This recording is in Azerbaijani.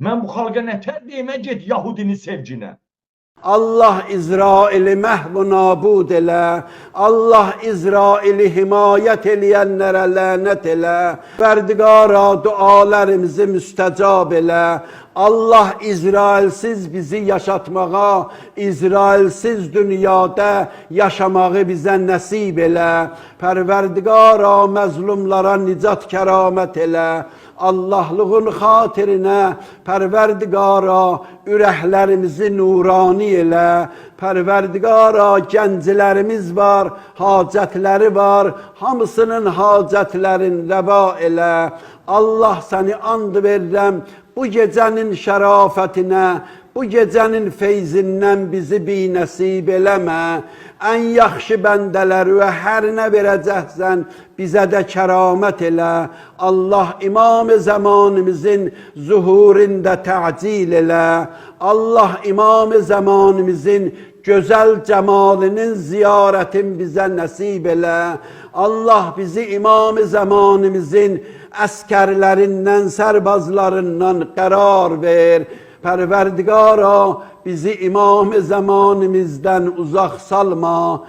Mən bu xalqa nətər deyim, get Yahudini sevcinə. Allah İsrail'i məhv nabud elə, Allah İsrail'i himayət eləyənlərə lənət elə, Pərdigara dualarımızı müstəcab elə, Allah İsrailsiz bizi yaşatmağa, İsrailsiz dünyada yaşamağı bizə nəsib elə, Pərverdigara məzlumlara nicat kəramət elə, Allahlığın xatirinə Pərverdigara ürəklərimizi nurani elə, Pərverdigara gənclərimiz var, hacətləri var, hamısının hacətlərin rəva elə. Allah səni and verirəm, bu gecənin şərafətinə, bu gecənin feyzindən bizi binəsib eləmə. Ən yaxşı bəndələri və hər nə verəcəksən bizə də kəramət elə. Allah İmam-ı Zamanımızın zuhurində təcil elə. Allah İmam-ı Zamanımızın gözəl cəmalinin ziyarətin bizə nəsib elə. Allah bizi İmam-ı Zamanımızın əskərlərindən, sərbazlarından qərar ver. Pərverdigara bizi İmam-ı Zamanımızdan uzaq salma.